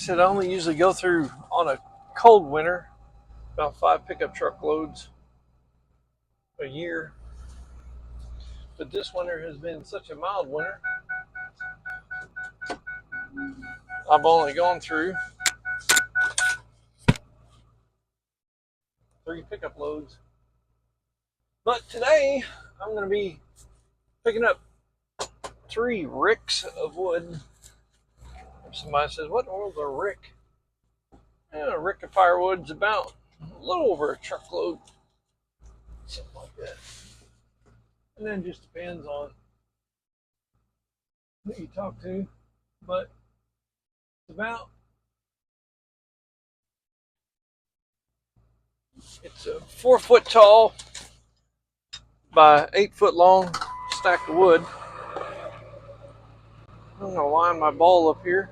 said, I only usually go through on a cold winter about 5 pickup truck loads a year. But this winter has been such a mild winter. I've only gone through 3 pickup loads. But today, I'm going to be picking up 3 ricks of wood. If somebody says, what in the world's a rick? And a rick of firewood is about a little over a truckload. Something like that. And then it just depends on who you talk to. But it's a 4 foot tall by 8 foot long stack of wood. I'm gonna line my ball up here.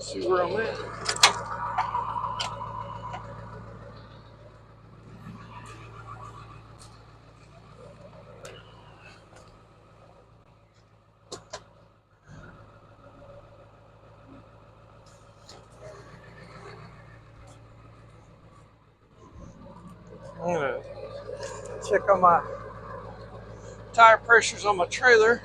See where I'm at. I'm gonna check on my tire pressures on my trailer.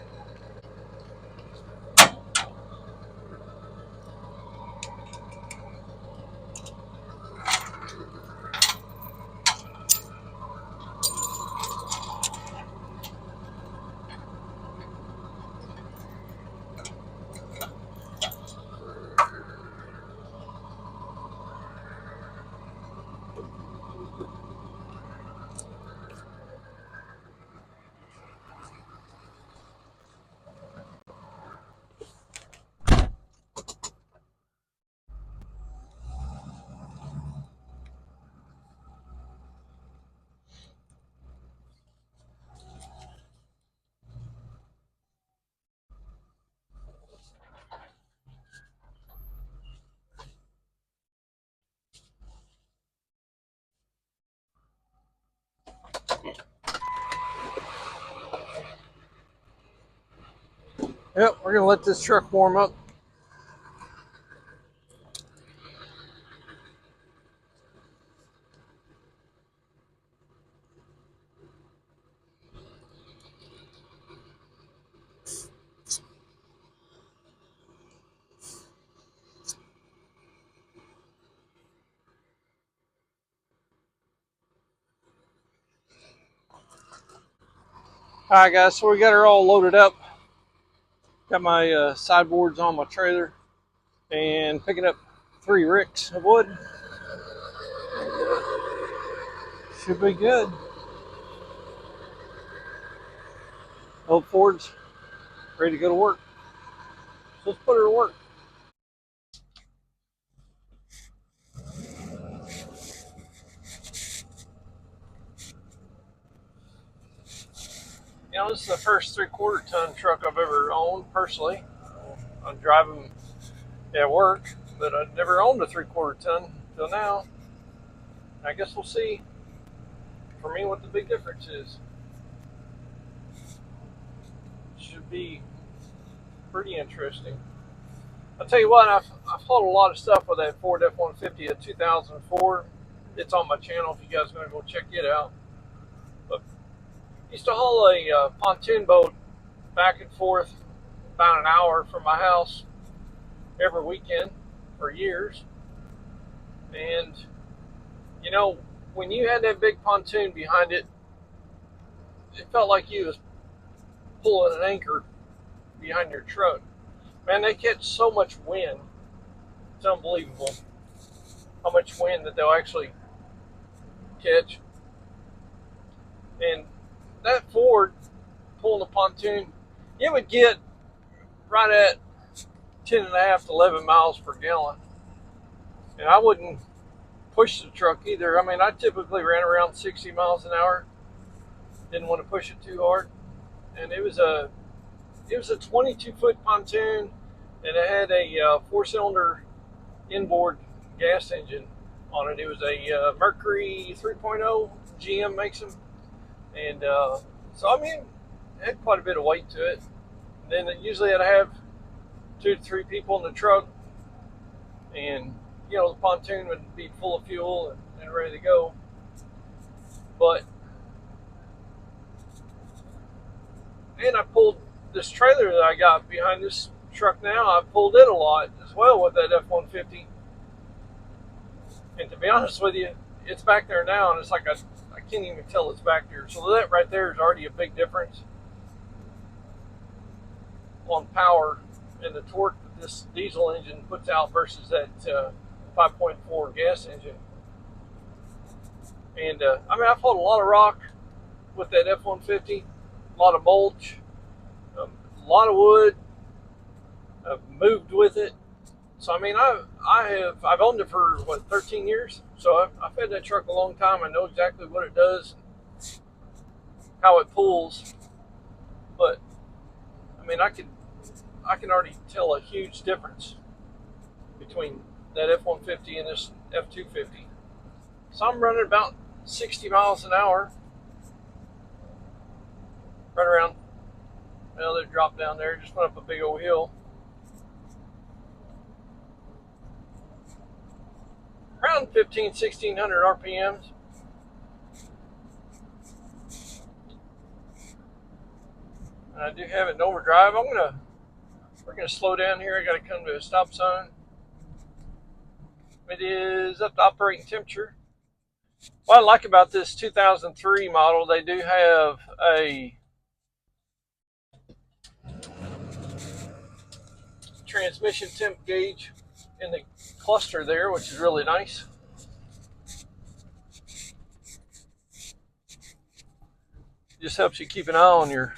Yep, we're gonna let this truck warm up. Alright guys, so we got her all loaded up. Got my sideboards on my trailer and picking up 3 ricks of wood. Should be good. Old Ford's ready to go to work. So let's put her to work. You know, this is the first 3/4 ton truck I've ever owned personally. I drive them at work, but I've never owned a 3/4 ton until now. I guess we'll see for me what the big difference is. Should be pretty interesting. I'll tell you what, I've hauled a lot of stuff with that Ford F-150 of 2004. It's on my channel if you guys want to go check it out. But I used to haul a pontoon boat back and forth about an hour from my house every weekend for years. And you know, when you had that big pontoon behind it, it felt like you was pulling an anchor behind your truck. Man, they catch so much wind. It's unbelievable how much wind that they'll actually catch. And that Ford pulling the pontoon, it would get right at 10.5 to 11 miles per gallon. And I wouldn't push the truck either. I mean, I typically ran around 60 miles an hour. Didn't want to push it too hard. And it was a 22-foot pontoon, and it had a 4-cylinder inboard gas engine on it. It was a Mercury 3.0. GM makes them. And so, I mean, it had quite a bit of weight to it. And then usually I'd have 2 to 3 people in the truck. and you know the pontoon would be full of fuel and ready to go. But and I pulled this trailer that I got behind this truck now. I pulled it a lot as well with that F-150. And to be honest with you, it's back there now, and it's like I can't even tell it's back there. So that right there is already a big difference on power and the torque that this diesel engine puts out versus that 5.4 gas engine. And I mean, I've hauled a lot of rock with that F-150, a lot of mulch, a lot of wood. I've moved with it. So I mean, I've owned it for what, 13 years. So I've had that truck a long time. I know exactly what it does, how it pulls. But I mean, I can already tell a huge difference between that F-150 and this F250. So I'm running about 60 miles an hour, right around. Well, they dropped down there, just went up a big old hill. Around 1600 RPMs. And I do have it in overdrive. We're gonna slow down here. I gotta come to a stop sign. It is up to operating temperature. What I like about this 2003 model, they do have a transmission temp gauge in the cluster there, which is really nice. Just helps you keep an eye on your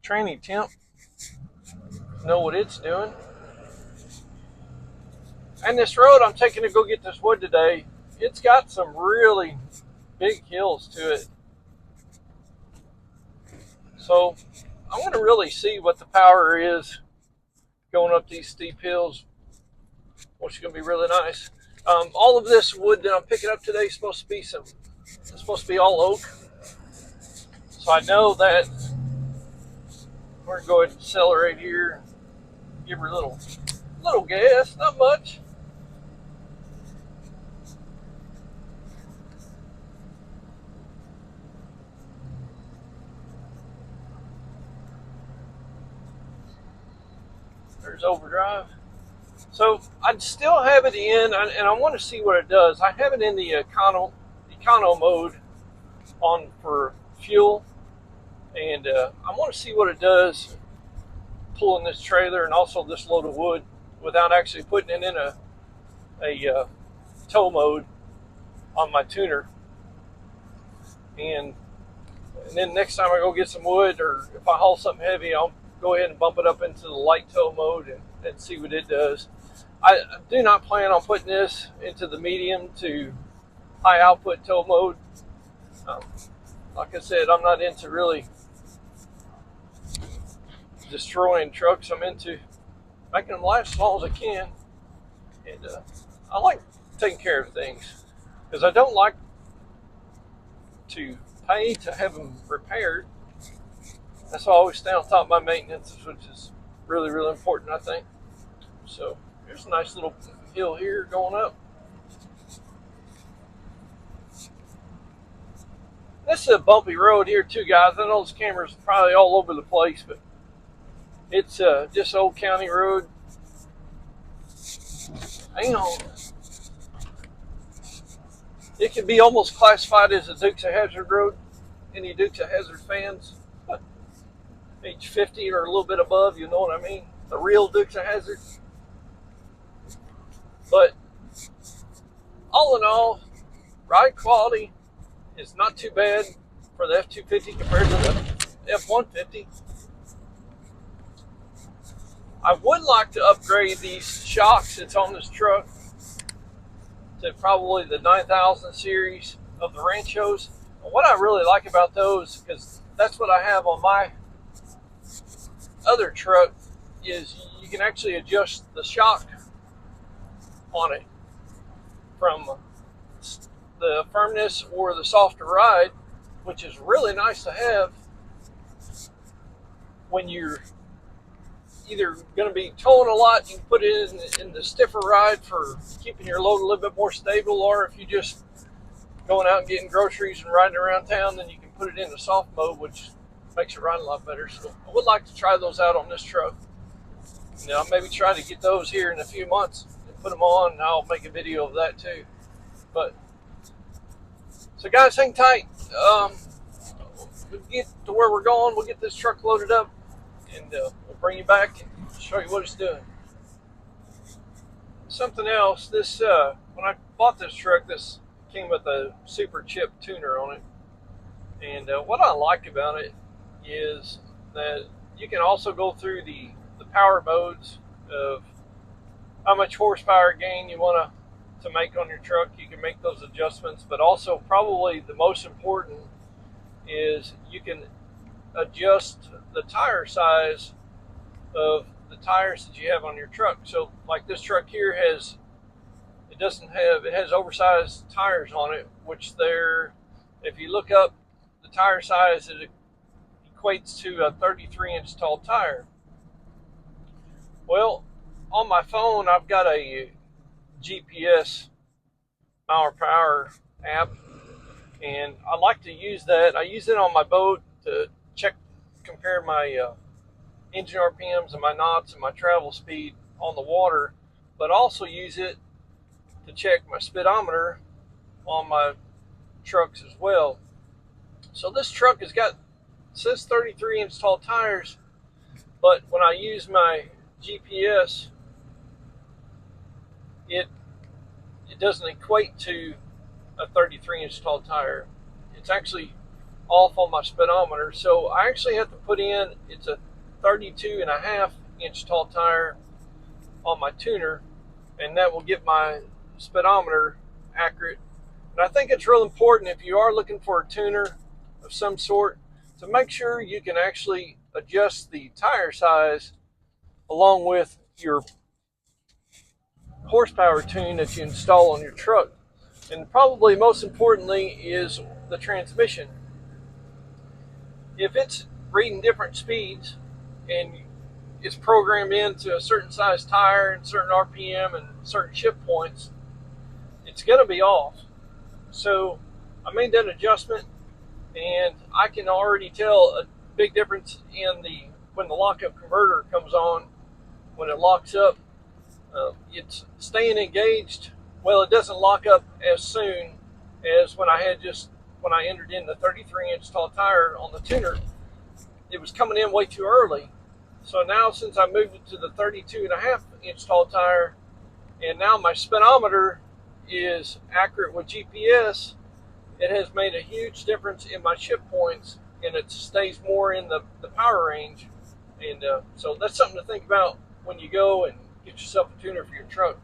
training temp, know what it's doing. And this road I'm taking to go get this wood today, it's got some really big hills to it. So I want to really see what the power is going up these steep hills, which is going to be really nice. All of this wood that I'm picking up today is supposed to be all oak. So I know that we're going to go ahead and accelerate here, give her a little gas, not much. There's overdrive. So I'd still have it in, and I want to see what it does. I have it in the econo mode on for fuel, and I want to see what it does pulling this trailer and also this load of wood without actually putting it in a tow mode on my tuner. And then next time I go get some wood, or if I haul something heavy, I'll go ahead and bump it up into the light tow mode and see what it does. I do not plan on putting this into the medium to high output tow mode. Like I said, I'm not into really destroying trucks. I'm into making them last as long as I can. And I like taking care of things because I don't like to pay to have them repaired. That's why I always stay on top of my maintenance, which is really, really important, I think. So here's a nice little hill here going up. This is a bumpy road here too, guys. I know this camera's probably all over the place, but it's just old county road. Hang on. It can be almost classified as a Dukes of Hazzard road. Any Dukes of Hazzard fans? Age 50 or a little bit above, you know what I mean? The real Dukes of Hazzard. But all in all, ride quality is not too bad for the F250 compared to the F150. I would like to upgrade these shocks that's on this truck to probably the 9000 series of the Ranchos. And what I really like about those, because that's what I have on my other truck, is you can actually adjust the shock on it from the firmness or the softer ride, which is really nice to have when you're either going to be towing a lot, you can put it in the stiffer ride for keeping your load a little bit more stable, or if you just going out and getting groceries and riding around town, then you can put it in the soft mode, which makes it ride a lot better. So I would like to try those out on this truck. Now, maybe try to get those here in a few months and put them on, and I'll make a video of that too. But so guys, hang tight. We'll get to where we're going. We'll get this truck loaded up, and we'll bring you back and show you what it's doing. Something else, this when I bought this truck, this came with a super chip tuner on it. And what I like about it is that you can also go through the power modes of how much horsepower gain you want to make on your truck. You can make those adjustments, but also probably the most important is you can adjust the tire size of the tires that you have on your truck. So like this truck here has oversized tires on it, which if you look up the tire size, it equates to a 33-inch tall tire. Well, on my phone, I've got a GPS mile per hour app, and I like to use that. I use it on my boat to compare my engine RPMs and my knots and my travel speed on the water, but also use it to check my speedometer on my trucks as well. So this truck says 33-inch tall tires, but when I use my GPS, it doesn't equate to a 33-inch tall tire. It's actually off on my speedometer, so I actually have to put in it's a 32.5-inch tall tire on my tuner, and that will get my speedometer accurate. And I think it's real important if you are looking for a tuner of some sort to make sure you can actually adjust the tire size along with your horsepower tune that you install on your truck. And probably most importantly is the transmission. If it's reading different speeds and it's programmed into a certain size tire and certain RPM and certain shift points, it's going to be off. So I made that adjustment, and I can already tell a big difference when the lockup converter comes on. When it locks up, it's staying engaged. Well, it doesn't lock up as soon as when I entered in the 33-inch tall tire on the tuner. It was coming in way too early. So now, since I moved it to the 32.5-inch tall tire, and now my speedometer is accurate with GPS, it has made a huge difference in my shift points, and it stays more in the power range. And so that's something to think about when you go and get yourself a tuner for your truck.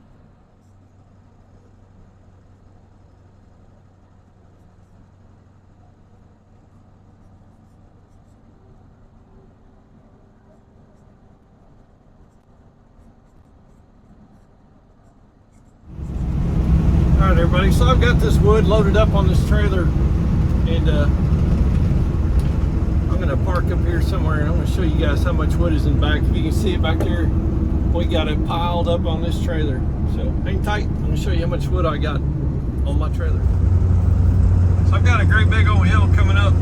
All right, everybody, so I've got this wood loaded up on this trailer, and I'm going to park up here somewhere, and I'm going to show you guys how much wood is in the back. If you can see it back there, we got it piled up on this trailer. So hang tight, I'm going to show you how much wood I got on my trailer. So I've got a great big old hill coming up.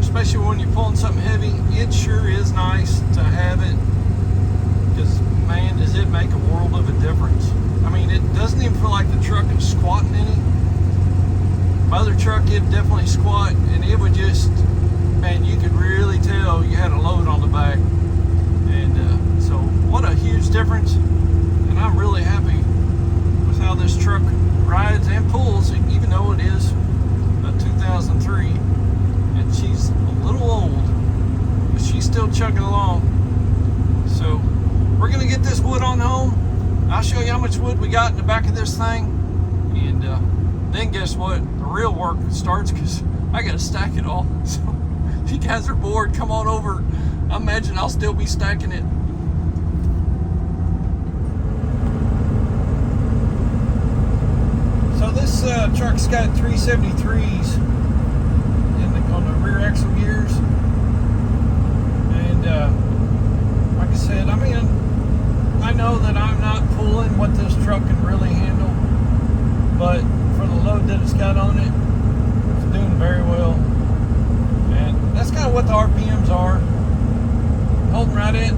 Especially when you're pulling something heavy, it sure is nice to have it, because man, does it make a world of a difference. I mean, it doesn't even feel like the truck is squatting any. My other truck, it'd definitely squat, and it would just, man, you could really tell you had a load on the back. And so what a huge difference. And I'm really happy with how this truck rides and pulls, even though it is a 2003. And she's a little old, but she's still chugging along. So we're gonna get this wood on home. I'll show you how much wood we got in the back of this thing. And then guess what? The real work starts, because I gotta stack it all. So if you guys are bored, come on over. I imagine I'll still be stacking it. So this truck's got 373s on the rear axle gears. And like I said, I mean, I know that I'm not pulling what this truck can really handle, but for the load that it's got on it, it's doing very well. And that's kind of what the RPMs are. Holding right at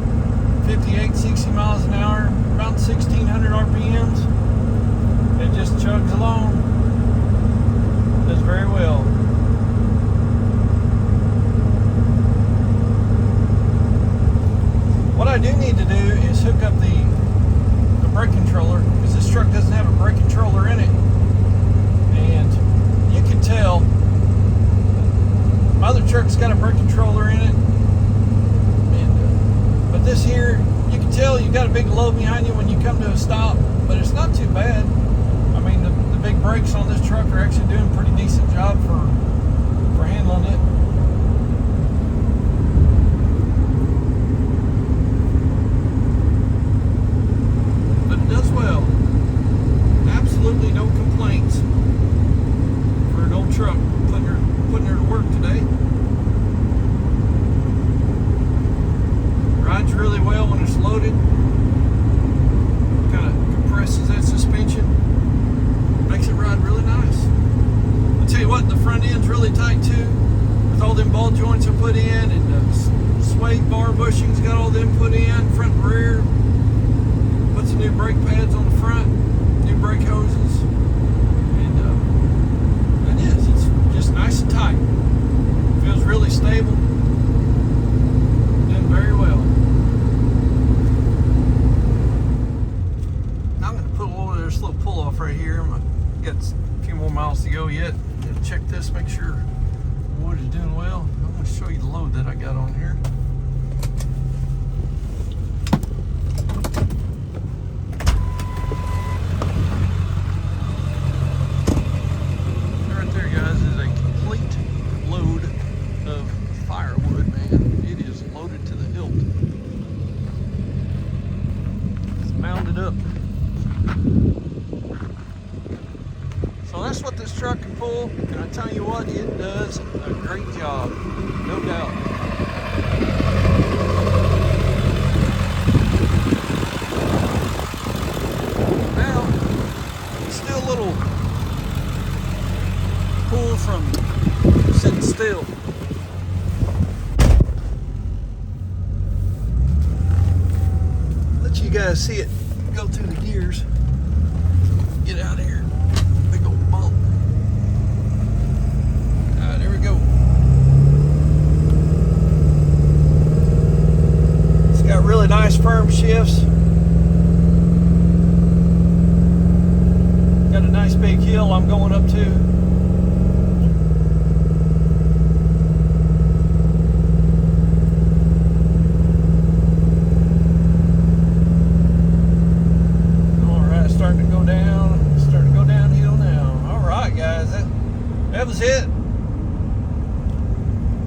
58, 60 miles an hour, about 1,600 RPMs. It just chugs along. Does very well. What I do need to do is hook up the brake controller, because this truck doesn't have a brake controller in it. And you can tell my other truck's got a brake controller in it. But this here, you can tell you got a big load behind you when you come to a stop, but it's not too bad. I mean, the big brakes on this truck are actually doing a pretty decent job for handling it. But it does well. Absolutely no complaints for an old truck putting her to work today. Rides really well when it's loaded. Kind of compresses that suspension. Makes it ride really nice. I'll tell you what, the front end's really tight too, with all them ball joints I put in, and the suede bar bushings, got all them put in, front and rear. Put some new brake pads on the front, new brake hoses. And it's just nice and tight. Feels really stable. Doing very well. I'm going to put a little of this little pull off right here. Got a few more miles to go yet. Check this, make sure the wood is doing well. I'm going to show you the load that I got on here. Right there, guys, is a complete load of firewood, man. It is loaded to the hilt. It's mounted up. So that's what this truck can pull, and I tell you what, it does a great job, no doubt. Now, still a little pull from sitting still. Let you guys see it go through the gears. Get out of here. Big old bump. Alright, there we go. It's got really nice firm shifts. Got a nice big hill I'm going up to. Starting to go downhill now. All right, guys, that was it.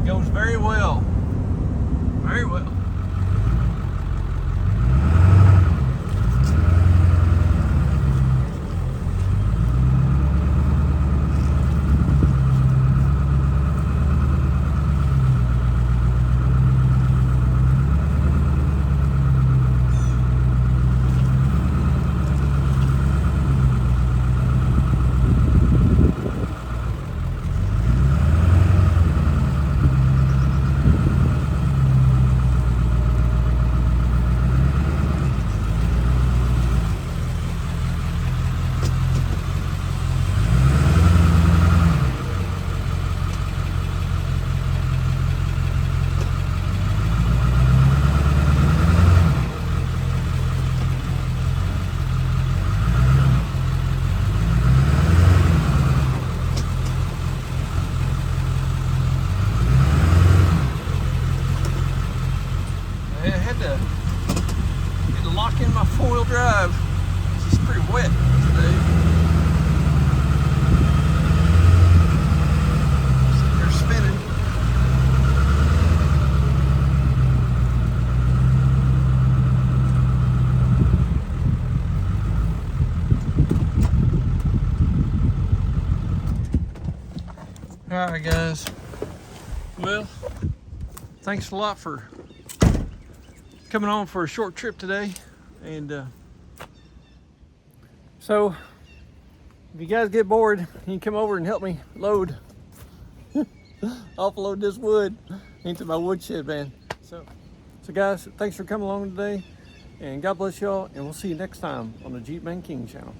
Goes very well. Very well. All right, guys. Well, thanks a lot for coming on for a short trip today. And so, if you guys get bored, you can come over and help me load, offload this wood into my woodshed van. So guys, thanks for coming along today, and God bless y'all, and we'll see you next time on the Jeep Man King channel.